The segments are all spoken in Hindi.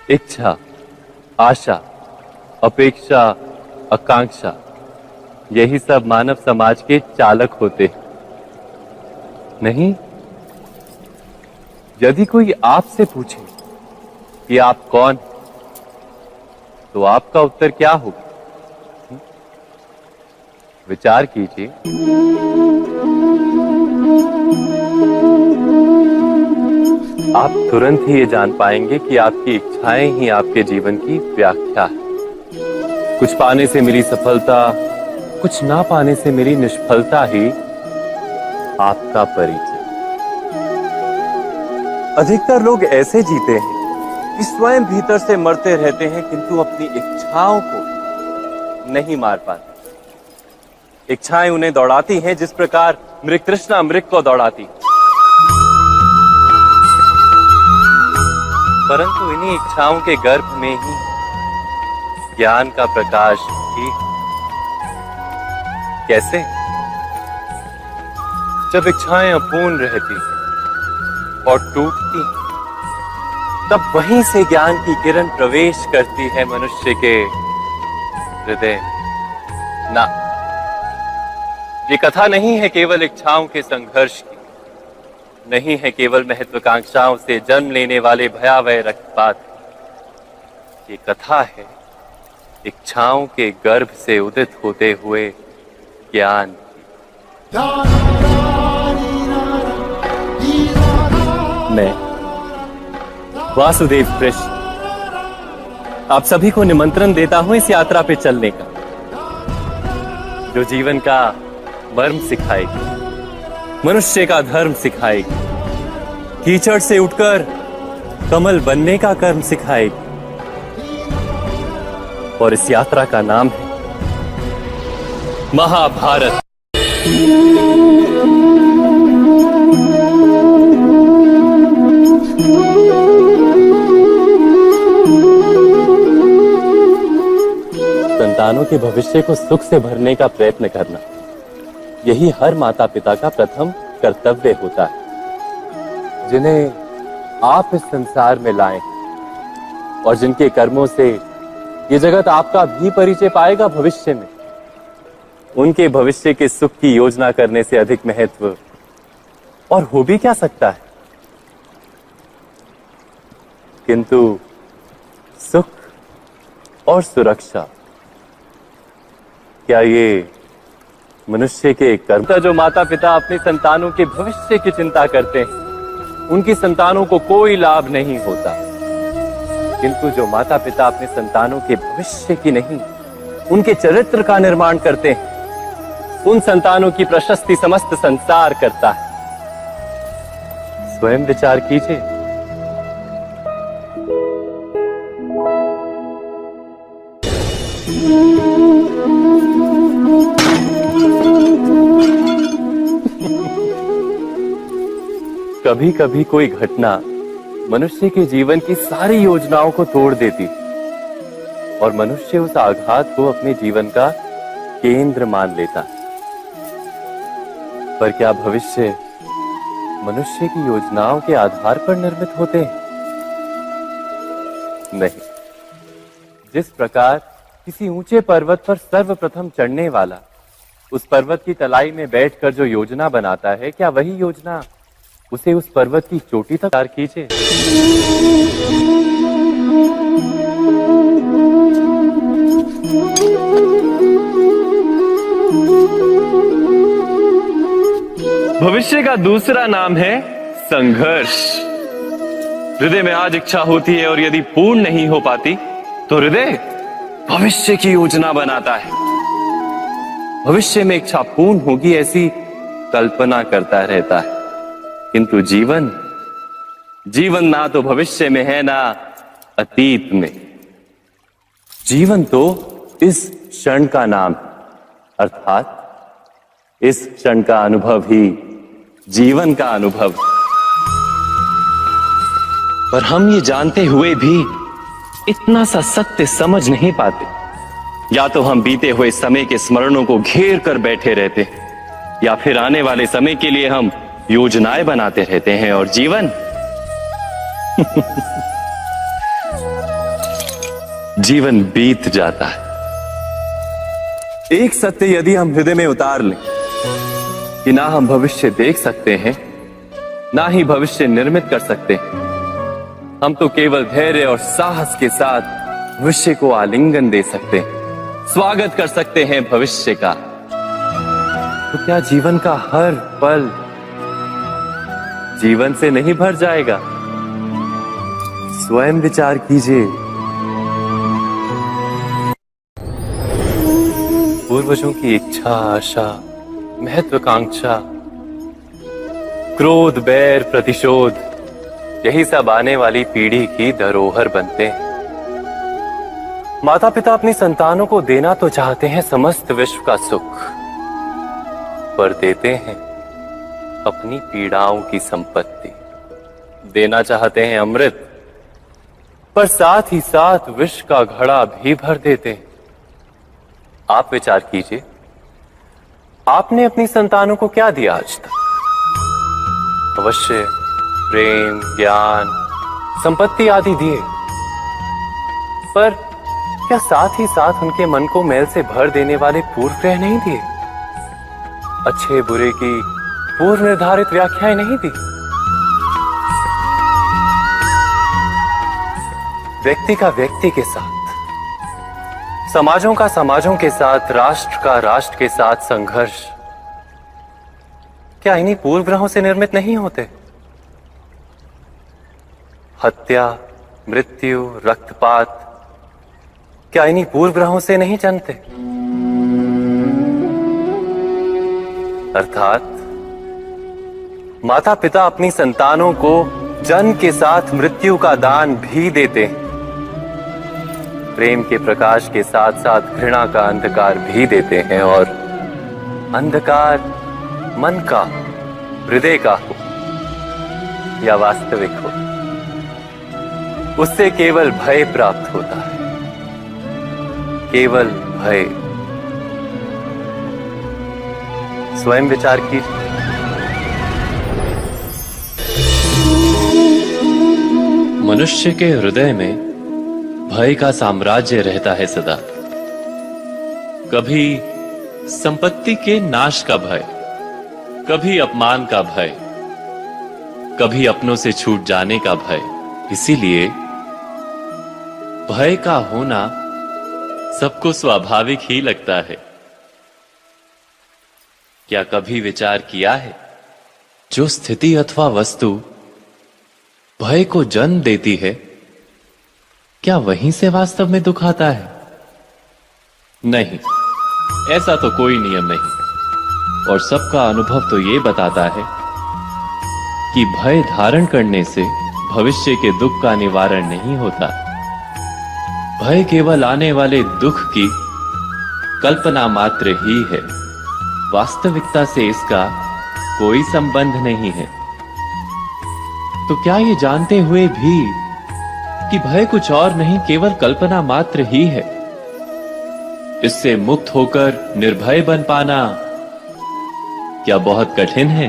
इच्छा, आशा, अपेक्षा, आकांक्षा, यही सब मानव समाज के चालक होते हैं। नहीं, यदि कोई आपसे पूछे कि आप कौन, तो आपका उत्तर क्या होगा? विचार कीजिए। आप तुरंत ही ये जान पाएंगे कि आपकी इच्छाएं ही आपके जीवन की व्याख्या है। कुछ पाने से मिली सफलता, कुछ ना पाने से मिली निष्फलता ही आपका परिचय। अधिकतर लोग ऐसे जीते हैं कि स्वयं भीतर से मरते रहते हैं, किंतु अपनी इच्छाओं को नहीं मार पाते। इच्छाएं उन्हें दौड़ाती हैं जिस प्रकार मृग तृष्णा मृग को दौड़ाती। परंतु इन्हीं इच्छाओं के गर्भ में ही ज्ञान का प्रकाश भी। कैसे? जब इच्छाएं अपूर्ण रहती और टूटती, तब वहीं से ज्ञान की किरण प्रवेश करती है मनुष्य के हृदय। ना, ये कथा नहीं है केवल इच्छाओं के संघर्ष की, नहीं है केवल महत्वाकांक्षाओं से जन्म लेने वाले भयावह रक्तपात। ये कथा है इच्छाओं के गर्भ से उदित होते हुए ज्ञान की। मैं वासुदेव कृष्ण आप सभी को निमंत्रण देता हूं इस यात्रा पे चलने का, जो जीवन का मर्म सिखाएगी, मनुष्य का धर्म सिखाएगी, कीचड़ से उठकर कमल बनने का कर्म सिखाएगी। और इस यात्रा का नाम है महाभारत। संतानों के भविष्य को सुख से भरने का प्रयत्न करना, यही हर माता पिता का प्रथम कर्तव्य होता है, जिन्हें आप इस संसार में लाए और जिनके कर्मों से ये जगत आपका भी परिचय पाएगा भविष्य में। उनके भविष्य के सुख की योजना करने से अधिक महत्व और हो भी क्या सकता है। किंतु सुख और सुरक्षा, क्या ये मनुष्य के कर्म? जो माता पिता अपने संतानों के भविष्य की चिंता करते हैं, उनकी संतानों को कोई लाभ नहीं होता। किंतु जो माता पिता अपने संतानों के भविष्य की नहीं, उनके चरित्र का निर्माण करते हैं, उन संतानों की प्रशस्ति समस्त संसार करता है। स्वयं विचार कीजिए। कभी कभी कोई घटना मनुष्य के जीवन की सारी योजनाओं को तोड़ देती और मनुष्य उस आघात को अपने जीवन का केंद्र मान लेता। पर क्या भविष्य मनुष्य की योजनाओं के आधार पर निर्मित होते हैं? नहीं। जिस प्रकार किसी ऊंचे पर्वत पर सर्वप्रथम चढ़ने वाला उस पर्वत की तलाई में बैठकर जो योजना बनाता है, क्या वही योजना उसे उस पर्वत की चोटी तक पार कीजिए? भविष्य का दूसरा नाम है संघर्ष। हृदय में आज इच्छा होती है और यदि पूर्ण नहीं हो पाती तो हृदय भविष्य की योजना बनाता है। भविष्य में इच्छा पूर्ण होगी ऐसी कल्पना करता रहता है, किंतु जीवन ना तो भविष्य में है ना अतीत में। जीवन तो इस क्षण का नाम, अर्थात इस क्षण का अनुभव ही जीवन का अनुभव। पर हम ये जानते हुए भी इतना सा सत्य समझ नहीं पाते। या तो हम बीते हुए समय के स्मरणों को घेर कर बैठे रहते हैं, या फिर आने वाले समय के लिए हम योजनाएं बनाते रहते हैं। और जीवन जीवन बीत जाता है। एक सत्य यदि हम हृदय में उतार लें कि ना हम भविष्य देख सकते हैं, ना ही भविष्य निर्मित कर सकते हैं, हम तो केवल धैर्य और साहस के साथ भविष्य को आलिंगन दे सकते हैं, स्वागत कर सकते हैं भविष्य का। तो क्या जीवन का हर पल जीवन से नहीं भर जाएगा? स्वयं विचार कीजिए। पूर्वजों की इच्छा, आशा, महत्वाकांक्षा, क्रोध, बैर, प्रतिशोध, यही सब आने वाली पीढ़ी की धरोहर बनते हैं। माता पिता अपनी संतानों को देना तो चाहते हैं समस्त विश्व का सुख, पर देते हैं अपनी पीड़ाओं की संपत्ति। देना चाहते हैं अमृत, पर साथ ही साथ विष का घड़ा भी भर देते हैं। आप विचार कीजिए, आपने अपनी संतानों को क्या दिया आज तक? अवश्य प्रेम, ज्ञान, संपत्ति आदि दिए, पर क्या साथ ही साथ उनके मन को मैल से भर देने वाले पूर्व ग्रह नहीं दिए? अच्छे बुरे की पूर्व निर्धारित व्याख्याएं नहीं दी? व्यक्ति का व्यक्ति के साथ, समाजों का समाजों के साथ, राष्ट्र का राष्ट्र के साथ संघर्ष क्या इन्हीं पूर्व ग्रहों से निर्मित नहीं होते? हत्या, मृत्यु, रक्तपात क्या इन्हीं पूर्व ग्रहों से नहीं जन्मते? अर्थात माता पिता अपनी संतानों को जन्म के साथ मृत्यु का दान भी देते हैं। प्रेम के प्रकाश के साथ साथ घृणा का अंधकार भी देते हैं, और अंधकार मन का, हृदय का हो या वास्तविक हो, उससे केवल भय प्राप्त होता है, केवल भय। स्वयं विचार कीजिए। मनुष्य के हृदय में भय का साम्राज्य रहता है सदा। कभी संपत्ति के नाश का भय, कभी अपमान का भय, कभी अपनों से छूट जाने का भय। इसीलिए भय का होना सबको स्वाभाविक ही लगता है। क्या कभी विचार किया है, जो स्थिति अथवा वस्तु भय को जन्म देती है, क्या वहीं से वास्तव में दुख आता है? नहीं, ऐसा तो कोई नियम नहीं। और सबका अनुभव तो ये बताता है कि भय धारण करने से भविष्य के दुख का निवारण नहीं होता। भय केवल आने वाले दुख की कल्पना मात्र ही है, वास्तविकता से इसका कोई संबंध नहीं है। तो क्या ये जानते हुए भी कि भय कुछ और नहीं, केवल कल्पना मात्र ही है, इससे मुक्त होकर निर्भय बन पाना क्या बहुत कठिन है?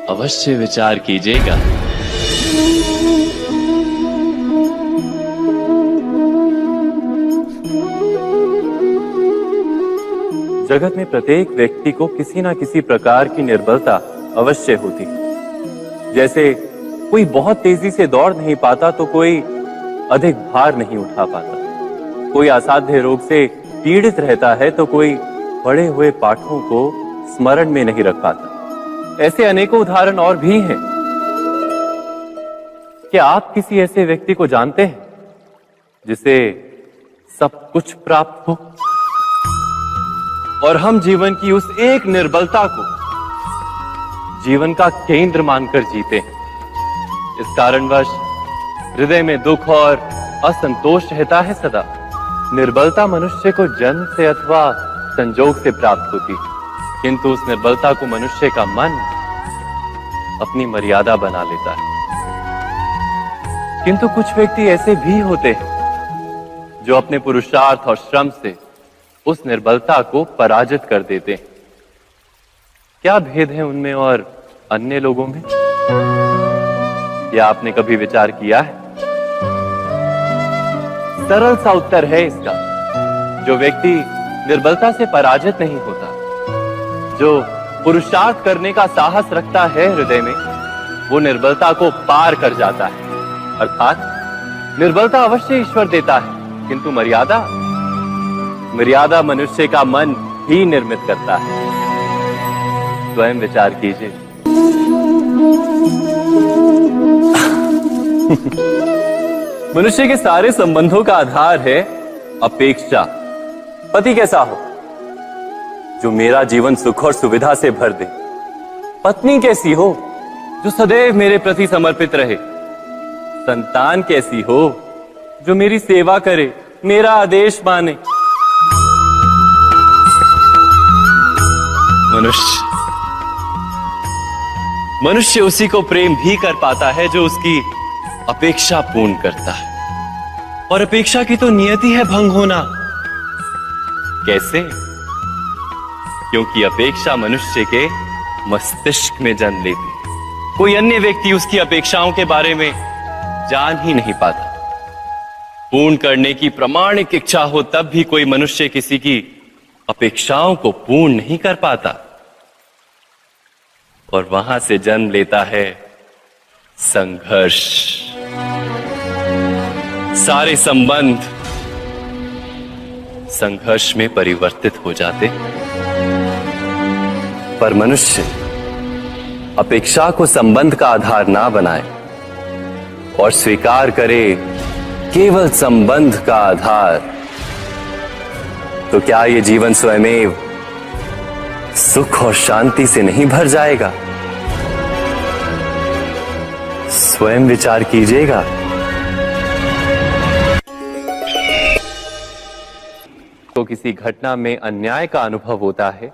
अवश्य विचार कीजिएगा। जगत में प्रत्येक व्यक्ति को किसी ना किसी प्रकार की निर्बलता अवश्य होती। जैसे कोई बहुत तेजी से दौड़ नहीं पाता तो कोई अधिक भार नहीं उठा पाता, कोई असाध्य रोग से पीड़ित रहता है तो कोई पढ़े हुए पाठों को स्मरण में नहीं रख पाता। ऐसे अनेकों उदाहरण और भी हैं। क्या आप किसी ऐसे व्यक्ति को जानते हैं जिसे सब कुछ प्राप्त हो, और हम जीवन की उस एक निर्बलता को जीवन का केंद्र मानकर जीते हैं? इस कारणवश हृदय में दुख और असंतोष रहता है सदा। निर्बलता मनुष्य को जन्म से अथवा संजोग से प्राप्त होती, किंतु उस निर्बलता को मनुष्य का मन अपनी मर्यादा बना लेता है। किंतु कुछ व्यक्ति ऐसे भी होते हैं जो अपने पुरुषार्थ और श्रम से उस निर्बलता को पराजित कर देते हैं। क्या भेद है उनमें और अन्य लोगों में? या आपने कभी विचार किया है? सरल सा उत्तर है इसका। जो व्यक्ति निर्बलता से पराजित नहीं होता, जो पुरुषार्थ करने का साहस रखता है हृदय में, वो निर्बलता को पार कर जाता है। अर्थात निर्बलता अवश्य ईश्वर देता है, किंतु मर्यादा मनुष्य का मन ही निर्मित करता है। स्वयं विचार कीजिए। मनुष्य के सारे संबंधों का आधार है अपेक्षा। पति कैसा हो जो मेरा जीवन सुख और सुविधा से भर दे, पत्नी कैसी हो जो सदैव मेरे प्रति समर्पित रहे, संतान कैसी हो जो मेरी सेवा करे, मेरा आदेश माने। मनुष्य उसी को प्रेम भी कर पाता है जो उसकी अपेक्षा पूर्ण करता है। और अपेक्षा की तो नियति है भंग होना। कैसे? क्योंकि अपेक्षा मनुष्य के मस्तिष्क में जन्म लेती है। कोई अन्य व्यक्ति उसकी अपेक्षाओं के बारे में जान ही नहीं पाता। पूर्ण करने की प्रामाणिक इच्छा हो तब भी कोई मनुष्य किसी की अपेक्षाओं को पूर्ण नहीं कर पाता। और वहां से जन्म लेता है संघर्ष। सारे संबंध संघर्ष में परिवर्तित हो जाते। पर मनुष्य अपेक्षा को संबंध का आधार ना बनाए और स्वीकार करे केवल संबंध का आधार, तो क्या ये जीवन स्वयमेव सुख और शांति से नहीं भर जाएगा? स्वयं विचार कीजिएगा। तो किसी घटना में अन्याय का अनुभव होता है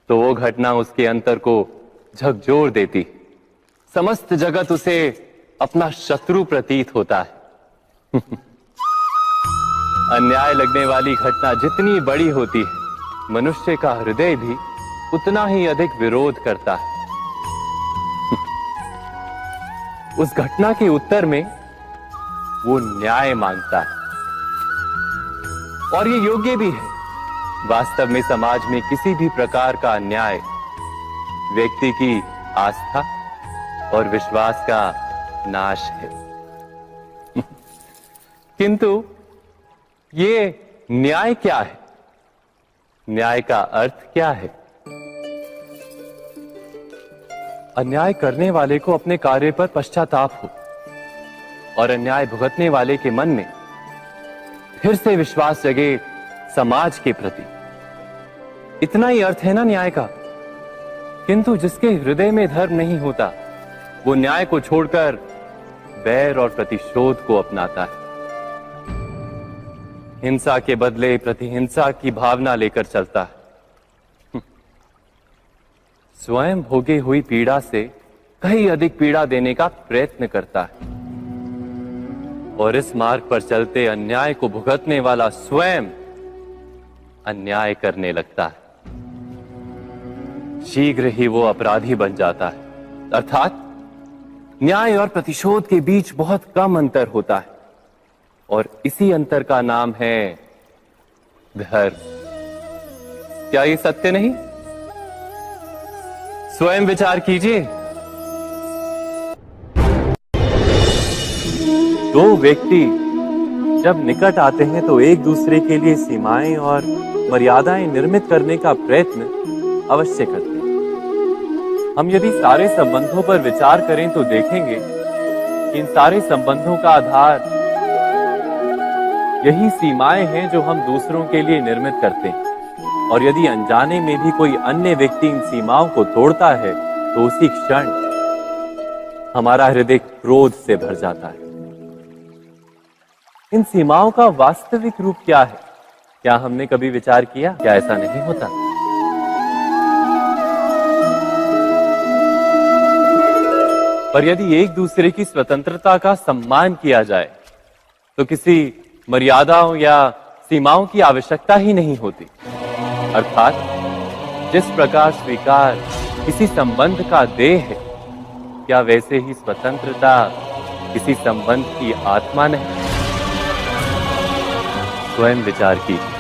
तो वो घटना उसके अंतर को झकझोर देती। समस्त जगत उसे अपना शत्रु प्रतीत होता है। अन्याय लगने वाली घटना जितनी बड़ी होती है, मनुष्य का हृदय भी उतना ही अधिक विरोध करता है। उस घटना के उत्तर में वो न्याय मांगता है और ये योग्य भी है। वास्तव में समाज में किसी भी प्रकार का अन्याय व्यक्ति की आस्था और विश्वास का नाश है। किंतु ये न्याय क्या है? न्याय का अर्थ क्या है? अन्याय करने वाले को अपने कार्य पर पश्चाताप हो और अन्याय भुगतने वाले के मन में फिर से विश्वास जगे समाज के प्रति। इतना ही अर्थ है ना न्याय का। किंतु जिसके हृदय में धर्म नहीं होता, वो न्याय को छोड़कर बैर और प्रतिशोध को अपनाता है। हिंसा के बदले प्रतिहिंसा की भावना लेकर चलता है। स्वयं भोगी हुई पीड़ा से कहीं अधिक पीड़ा देने का प्रयत्न करता है। और इस मार्ग पर चलते अन्याय को भुगतने वाला स्वयं अन्याय करने लगता है। शीघ्र ही वो अपराधी बन जाता है। अर्थात न्याय और प्रतिशोध के बीच बहुत कम अंतर होता है और इसी अंतर का नाम है धर्म। क्या ये सत्य नहीं? स्वयं विचार कीजिए। दो व्यक्ति जब निकट आते हैं तो एक दूसरे के लिए सीमाएं और मर्यादाएं निर्मित करने का प्रयत्न अवश्य करते हैं। हम यदि सारे संबंधों पर विचार करें तो देखेंगे कि इन सारे संबंधों का आधार यही सीमाएं हैं जो हम दूसरों के लिए निर्मित करते हैं। और यदि अनजाने में भी कोई अन्य व्यक्ति इन सीमाओं को तोड़ता है तो उसी क्षण हमारा हृदय क्रोध से भर जाता है। इन सीमाओं का वास्तविक रूप क्या है? क्या हमने कभी विचार किया? क्या ऐसा नहीं होता? पर यदि एक दूसरे की स्वतंत्रता का सम्मान किया जाए तो किसी मर्यादाओं या सीमाओं की आवश्यकता ही नहीं होती। अर्थात जिस प्रकार स्वीकार किसी संबंध का देह है, क्या वैसे ही स्वतंत्रता किसी संबंध की आत्मा नहीं? स्वयं विचार कीजिए।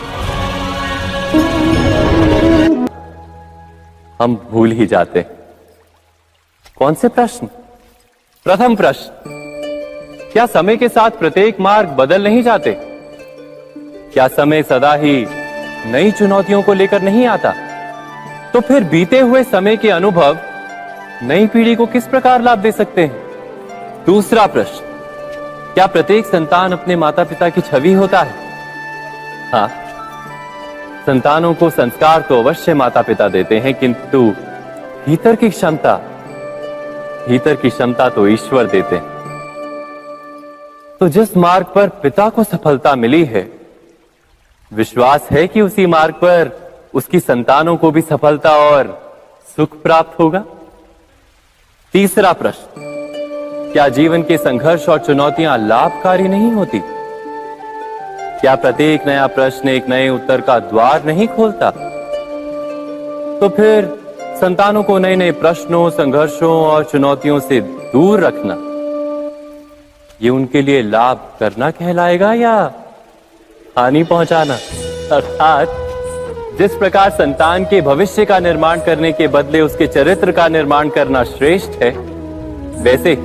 हम भूल ही जाते हैं। कौन से प्रश्न? प्रथम प्रश्न, क्या समय के साथ प्रत्येक मार्ग बदल नहीं जाते? क्या समय सदा ही नई चुनौतियों को लेकर नहीं आता? तो फिर बीते हुए समय के अनुभव नई पीढ़ी को किस प्रकार लाभ दे सकते हैं? दूसरा प्रश्न, क्या प्रत्येक संतान अपने माता पिता की छवि होता है? हाँ, संतानों को संस्कार तो अवश्य माता पिता देते हैं, किंतु भीतर की क्षमता तो ईश्वर देते हैं। तो जिस मार्ग पर पिता को सफलता मिली है, विश्वास है कि उसी मार्ग पर उसकी संतानों को भी सफलता और सुख प्राप्त होगा। तीसरा प्रश्न, क्या जीवन के संघर्ष और चुनौतियां लाभकारी नहीं होती? क्या प्रत्येक नया प्रश्न एक नए उत्तर का द्वार नहीं खोलता? तो फिर संतानों को नए नए प्रश्नों, संघर्षों और चुनौतियों से दूर रखना, ये उनके लिए लाभ करना कहलाएगा या हानि पहुंचाना? अर्थात जिस प्रकार संतान के भविष्य का निर्माण करने के बदले उसके चरित्र का निर्माण करना श्रेष्ठ है, वैसे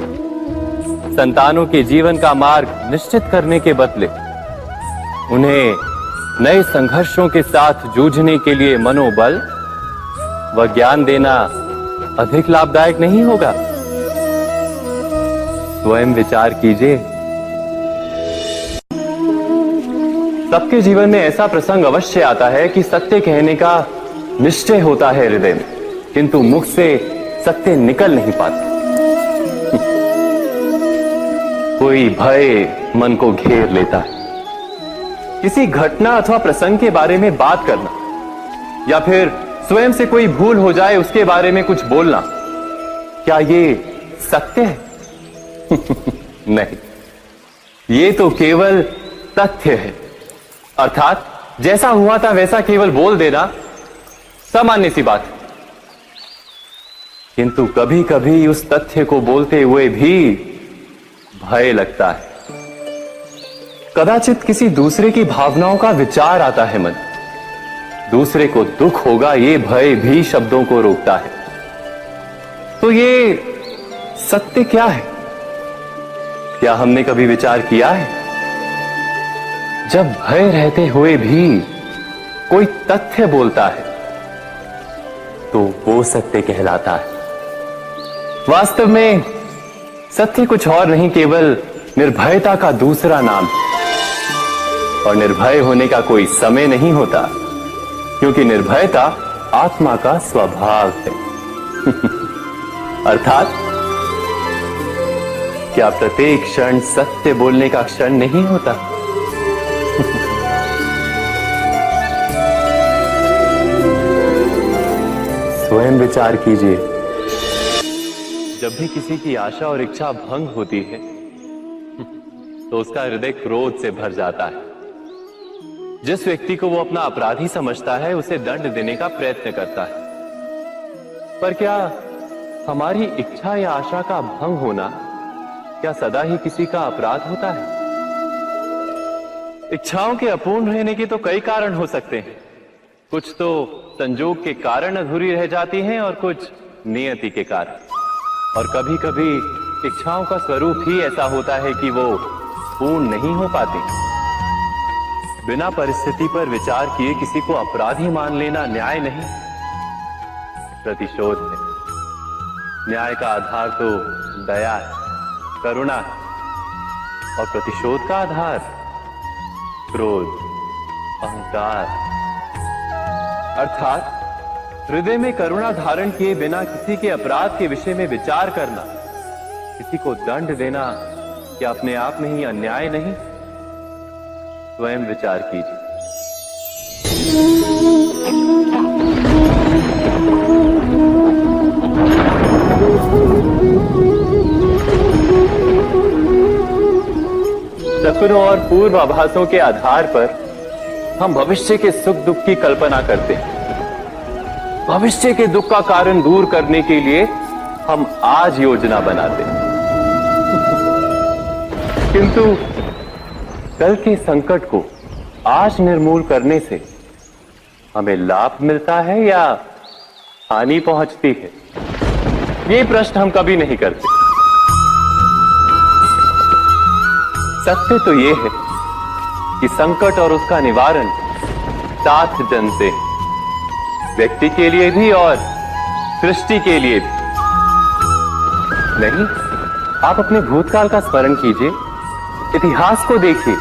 संतानों के जीवन का मार्ग निश्चित करने के बदले उन्हें नए संघर्षों के साथ जूझने के लिए मनोबल व ज्ञान देना अधिक लाभदायक नहीं होगा? स्वयं विचार कीजिए। सबके जीवन में ऐसा प्रसंग अवश्य आता है कि सत्य कहने का निश्चय होता है हृदय में, किंतु मुख से सत्य निकल नहीं पाता। कोई भय मन को घेर लेता है। किसी घटना अथवा प्रसंग के बारे में बात करना या फिर स्वयं से कोई भूल हो जाए उसके बारे में कुछ बोलना, क्या ये सत्य है? नहीं, ये तो केवल तथ्य है। अर्थात जैसा हुआ था वैसा केवल बोल देना सामान्य सी बात है। किंतु कभी कभी उस तथ्य को बोलते हुए भी भय लगता है। कदाचित किसी दूसरे की भावनाओं का विचार आता है मन, दूसरे को दुख होगा, ये भय भी शब्दों को रोकता है। तो ये सत्य क्या है? क्या हमने कभी विचार किया है? जब भय रहते हुए भी कोई तथ्य बोलता है तो वो सत्य कहलाता है। वास्तव में सत्य कुछ और नहीं, केवल निर्भयता का दूसरा नाम है। और निर्भय होने का कोई समय नहीं होता, क्योंकि निर्भयता आत्मा का स्वभाव है। अर्थात क्या प्रत्येक क्षण सत्य बोलने का क्षण नहीं होता? स्वयं विचार कीजिए। जब भी किसी की आशा और इच्छा भंग होती है तो उसका हृदय क्रोध से भर जाता है। जिस व्यक्ति को वो अपना अपराधी समझता है उसे दंड देने का प्रयत्न करता है। पर क्या हमारी इच्छा या आशा का भंग होना क्या सदा ही किसी का अपराध होता है? इच्छाओं के अपूर्ण रहने के तो कई कारण हो सकते हैं। कुछ तो संजोग के कारण अधूरी रह जाती हैं और कुछ नियति के कारण। और कभी कभी इच्छाओं का स्वरूप ही ऐसा होता है कि वो पूर्ण नहीं हो पाती। बिना परिस्थिति पर विचार किए किसी को अपराधी मान लेना न्याय नहीं, प्रतिशोध है। न्याय का आधार तो दया है, करुणा है, और प्रतिशोध का आधार क्रोध, अहंकार। अर्थात हृदय में करुणा धारण किए बिना किसी के अपराध के विषय में विचार करना, किसी को दंड देना, क्या अपने आप में ही अन्याय नहीं? स्वयं विचार कीजिए। सपनों और पूर्वाभासों के आधार पर हम भविष्य के सुख दुख की कल्पना करते हैं। भविष्य के दुख का कारण दूर करने के लिए हम आज योजना बनाते हैं, किंतु कल के संकट को आज निर्मूल करने से हमें लाभ मिलता है या हानि पहुंचती है, ये प्रश्न हम कभी नहीं करते। सत्य तो ये है कि संकट और उसका निवारण सात जन से, व्यक्ति के लिए भी और सृष्टि के लिए भी। नहीं, आप अपने भूतकाल का स्मरण कीजिए, इतिहास को देखिए,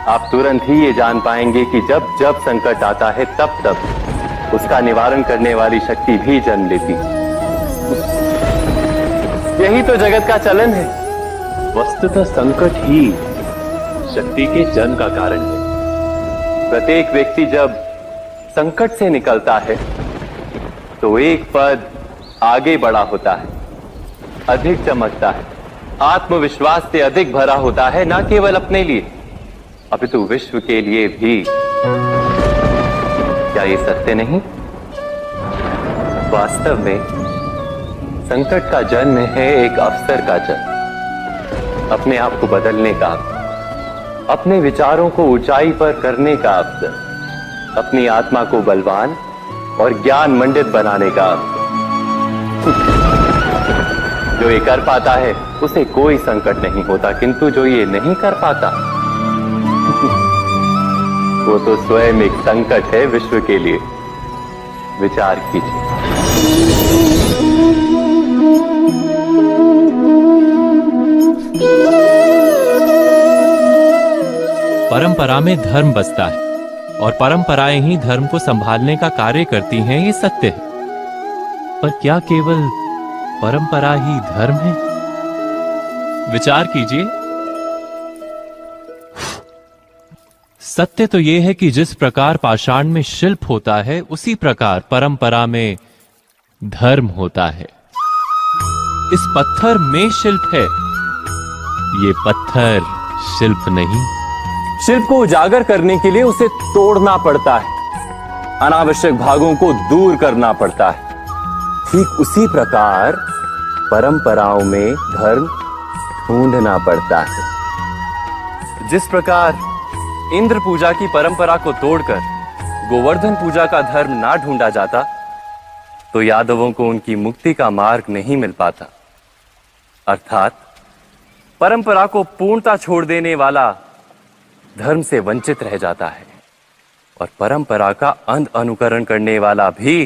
आप तुरंत ही ये जान पाएंगे कि जब जब संकट आता है तब तब उसका निवारण करने वाली शक्ति भी जन्म लेती। यही तो जगत का चलन है। वस्तुतः संकट ही शक्ति के जन्म का कारण है। प्रत्येक व्यक्ति जब संकट से निकलता है तो एक पद आगे बढ़ा होता है, अधिक चमकता है, आत्मविश्वास से अधिक भरा होता है, न केवल अपने लिए अपितु विश्व के लिए भी। क्या ये सत्य नहीं? वास्तव में संकट का जन्म है एक अवसर का जन्म, अपने आप को बदलने का, अपने विचारों को ऊंचाई पर करने का अवसर, अपनी आत्मा को बलवान और ज्ञान मंडित बनाने का अवसर। जो ये कर पाता है उसे कोई संकट नहीं होता, किंतु जो ये नहीं कर पाता वो तो स्वयं एक संकट है विश्व के लिए। विचार कीजिए। परंपरा में धर्म बसता है और परंपराएं ही धर्म को संभालने का कार्य करती हैं, ये सत्य है। पर क्या केवल परंपरा ही धर्म है? विचार कीजिए। सत्य तो यह है कि जिस प्रकार पाषाण में शिल्प होता है, उसी प्रकार परंपरा में धर्म होता है। इस पत्थर में शिल्प है, ये पत्थर शिल्प नहीं। शिल्प को उजागर करने के लिए उसे तोड़ना पड़ता है, अनावश्यक भागों को दूर करना पड़ता है। ठीक उसी प्रकार परंपराओं में धर्म ढूंढना पड़ता है। जिस प्रकार इंद्र पूजा की परंपरा को तोड़कर गोवर्धन पूजा का धर्म ना ढूंढा जाता, तो यादवों को उनकी मुक्ति का मार्ग नहीं मिल पाता। अर्थात परंपरा को पूर्णता छोड़ देने वाला धर्म से वंचित रह जाता है और परंपरा का अंध अनुकरण करने वाला भी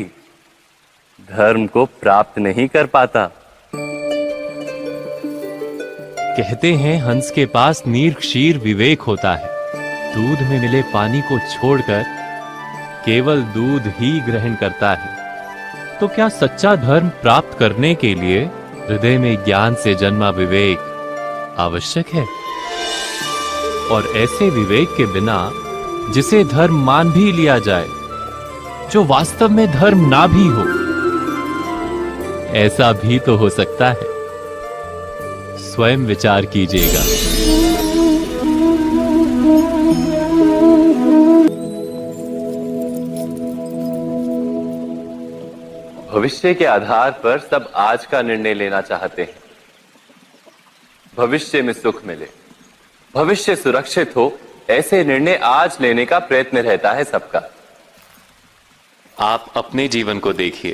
धर्म को प्राप्त नहीं कर पाता। कहते हैं हंस के पास नीर क्षीर विवेक होता है, दूध में मिले पानी को छोड़कर केवल दूध ही ग्रहण करता है। तो क्या सच्चा धर्म प्राप्त करने के लिए हृदय में ज्ञान से जन्मा विवेक आवश्यक है? और ऐसे विवेक के बिना जिसे धर्म मान भी लिया जाए, जो वास्तव में धर्म ना भी हो, ऐसा भी तो हो सकता है। स्वयं विचार कीजिएगा। भविष्य के आधार पर सब आज का निर्णय लेना चाहते हैं। भविष्य में सुख मिले, भविष्य सुरक्षित हो, ऐसे निर्णय आज लेने का प्रयत्न रहता है सबका। आप अपने जीवन को देखिए,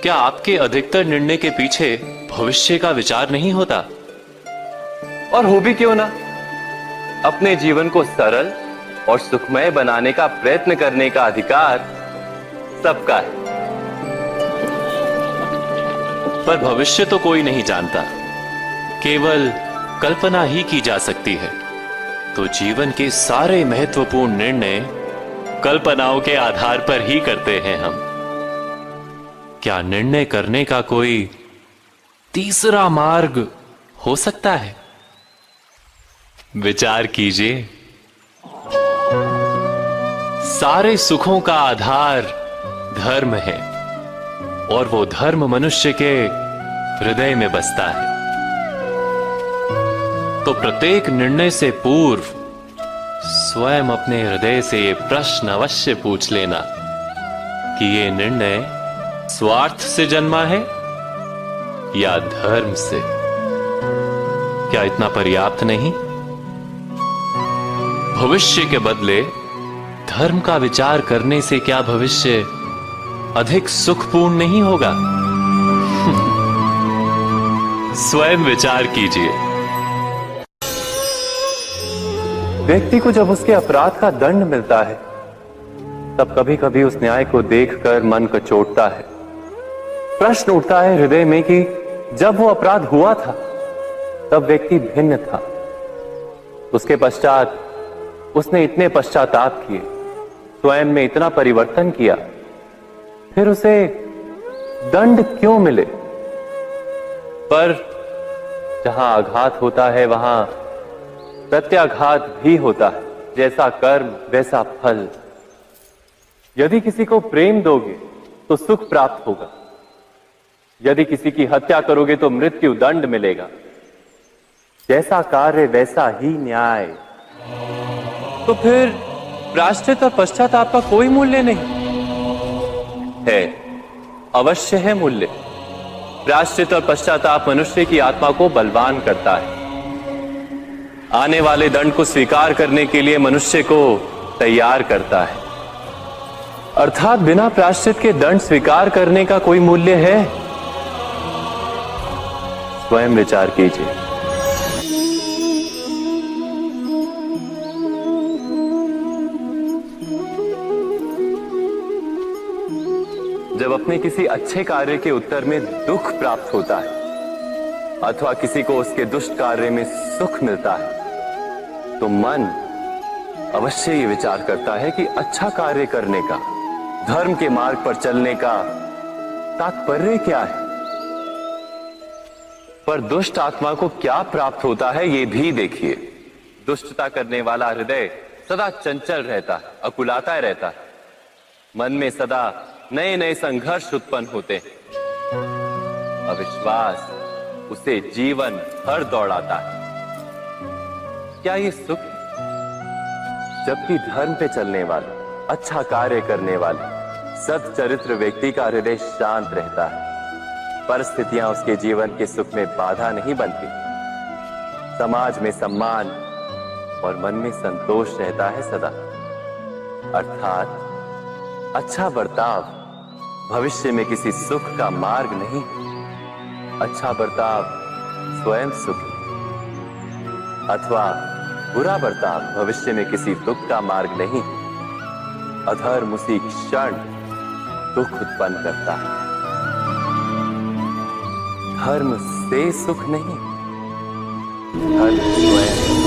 क्या आपके अधिकतर निर्णय के पीछे भविष्य का विचार नहीं होता? और हो भी क्यों ना, अपने जीवन को सरल और सुखमय बनाने का प्रयत्न करने का अधिकार सबका है। पर भविष्य तो कोई नहीं जानता, केवल कल्पना ही की जा सकती है। तो जीवन के सारे महत्वपूर्ण निर्णय कल्पनाओं के आधार पर ही करते हैं हम। क्या निर्णय करने का कोई तीसरा मार्ग हो सकता है? विचार कीजिए। सारे सुखों का आधार धर्म है और वो धर्म मनुष्य के हृदय में बसता है। तो प्रत्येक निर्णय से पूर्व स्वयं अपने हृदय से ये प्रश्न अवश्य पूछ लेना कि ये निर्णय स्वार्थ से जन्मा है या धर्म से। क्या इतना पर्याप्त नहीं? भविष्य के बदले धर्म का विचार करने से क्या भविष्य अधिक सुखपूर्ण नहीं होगा? स्वयं विचार कीजिए। व्यक्ति को जब उसके अपराध का दंड मिलता है, तब कभी कभी उस न्याय को देखकर मन कचोटता है। प्रश्न उठता है हृदय में कि जब वो अपराध हुआ था, तब व्यक्ति भिन्न था। उसके पश्चात उसने इतने पश्चाताप किए, स्वयं में इतना परिवर्तन किया, फिर उसे दंड क्यों मिले? पर जहां आघात होता है, वहां प्रत्याघात भी होता है। जैसा कर्म वैसा फल। यदि किसी को प्रेम दोगे तो सुख प्राप्त होगा, यदि किसी की हत्या करोगे तो मृत्यु दंड मिलेगा। जैसा कार्य वैसा ही न्याय। तो फिर प्रायश्चित और पश्चाताप का कोई मूल्य नहीं है? अवश्य है मूल्य। प्रायश्चित और पश्चाताप मनुष्य की आत्मा को बलवान करता है। आने वाले दंड को स्वीकार करने के लिए मनुष्य को तैयार करता है। अर्थात बिना प्रायश्चित के दंड स्वीकार करने का कोई मूल्य है? स्वयं विचार कीजिए। जब अपने किसी अच्छे कार्य के उत्तर में दुख प्राप्त होता है, अथवा किसी को उसके दुष्ट कार्य में सुख मिलता है, तो मन अवश्य ये विचार करता है कि अच्छा कार्य करने का, धर्म के मार्ग पर चलने का तात्पर्य क्या है। पर दुष्ट आत्मा को क्या प्राप्त होता है, ये भी देखिए। दुष्टता करने वाला हृदय सदा चंचल रहता है, अकुलाता रहता है। मन में सदा नए नए संघर्ष उत्पन्न होते हैं। अविश्वास उसे जीवन भर दौड़ाता है। क्या ये सुख है? जबकि धर्म पे चलने वाला, अच्छा कार्य करने वाले, सच्चरित्र व्यक्ति का हृदय शांत रहता है। परिस्थितियां उसके जीवन के सुख में बाधा नहीं बनती। समाज में सम्मान और मन में संतोष रहता है सदा। अर्थात अच्छा बर्ताव भविष्य में किसी सुख का मार्ग नहीं। अच्छा बर्ताव स्वयं सुख, अथवा बुरा बर्ताव भविष्य में किसी दुख का मार्ग नहीं। अधर्म उसी क्षण दुख उत्पन्न करता है। धर्म से सुख नहीं, धर्म स्वयं।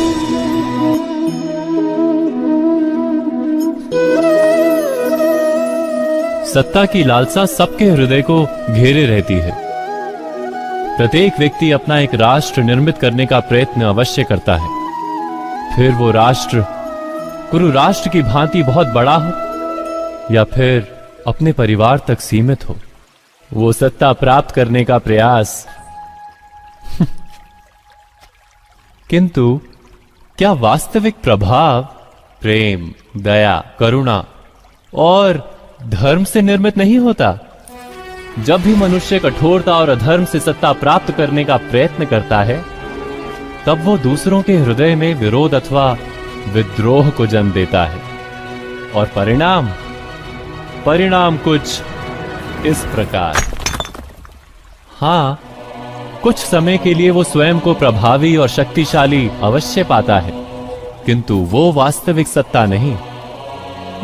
सत्ता की लालसा सबके हृदय को घेरे रहती है। प्रत्येक व्यक्ति अपना एक राष्ट्र निर्मित करने का प्रयत्न अवश्य करता है। फिर वो राष्ट्र कुरु राष्ट्र की भांति बहुत बड़ा हो या फिर अपने परिवार तक सीमित हो, वो सत्ता प्राप्त करने का प्रयास किंतु क्या वास्तविक प्रभाव प्रेम, दया, करुणा और धर्म से निर्मित नहीं होता? जब भी मनुष्य कठोरता और अधर्म से सत्ता प्राप्त करने का प्रयत्न करता है, तब वो दूसरों के हृदय में विरोध अथवा विद्रोह को जन्म देता है। और परिणाम कुछ इस प्रकार। हां, कुछ समय के लिए वो स्वयं को प्रभावी और शक्तिशाली अवश्य पाता है, किंतु वो वास्तविक सत्ता नहीं।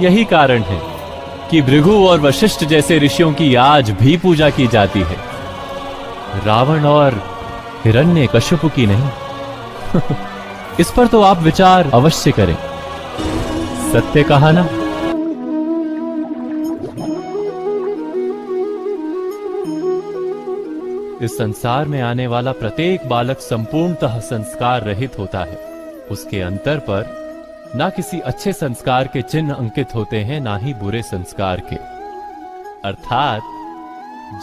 यही कारण है कि भृगु और वशिष्ठ जैसे ऋषियों की आज भी पूजा की जाती है, रावण और हिरण्यकश्यप की नहीं। इस पर तो आप विचार अवश्य करें। सत्य कहा ना? इस संसार में आने वाला प्रत्येक बालक संपूर्णतः संस्कार रहित होता है। उसके अंतर पर ना किसी अच्छे संस्कार के चिन्ह अंकित होते हैं, ना ही बुरे संस्कार के। अर्थात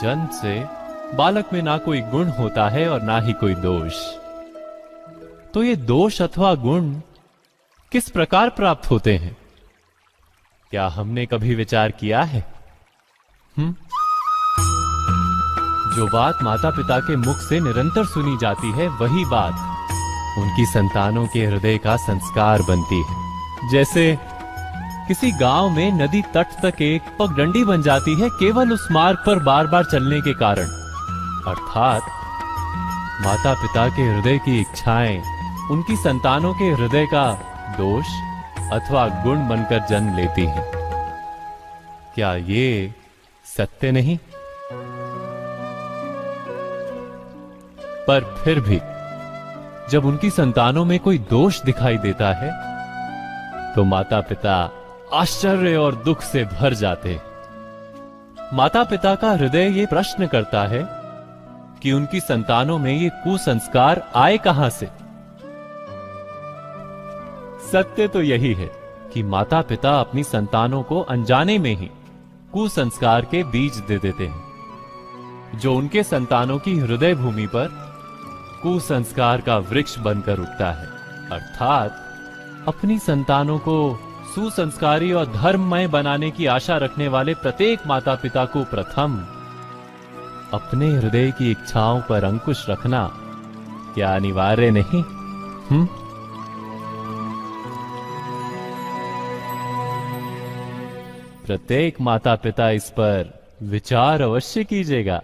जन्म से बालक में ना कोई गुण होता है और ना ही कोई दोष। तो ये दोष अथवा गुण किस प्रकार प्राप्त होते हैं? क्या हमने कभी विचार किया है? जो बात माता पिता के मुख से निरंतर सुनी जाती है, वही बात उनकी संतानों के हृदय का संस्कार बनती है। जैसे किसी गांव में नदी तट तक एक पगडंडी बन जाती है केवल उस मार्ग पर बार बार चलने के कारण। अर्थात माता पिता के हृदय की इच्छाएं उनकी संतानों के हृदय का दोष अथवा गुण बनकर जन्म लेती हैं। क्या ये सत्य नहीं? पर फिर भी जब उनकी संतानों में कोई दोष दिखाई देता है तो माता पिता आश्चर्य और दुख से भर जाते हैं। माता पिता का हृदय ये प्रश्न करता है कि उनकी संतानों में ये कुसंस्कार आए कहां से। सत्य तो यही है कि माता पिता अपनी संतानों को अनजाने में ही कुसंस्कार के बीज दे देते हैं, जो उनके संतानों की हृदय भूमि पर कुसंस्कार का वृक्ष बनकर उगता है। अर्थात अपनी संतानों को सुसंस्कारी और धर्ममय बनाने की आशा रखने वाले प्रत्येक माता पिता को प्रथम अपने हृदय की इच्छाओं पर अंकुश रखना क्या अनिवार्य नहीं? प्रत्येक माता पिता इस पर विचार अवश्य कीजिएगा।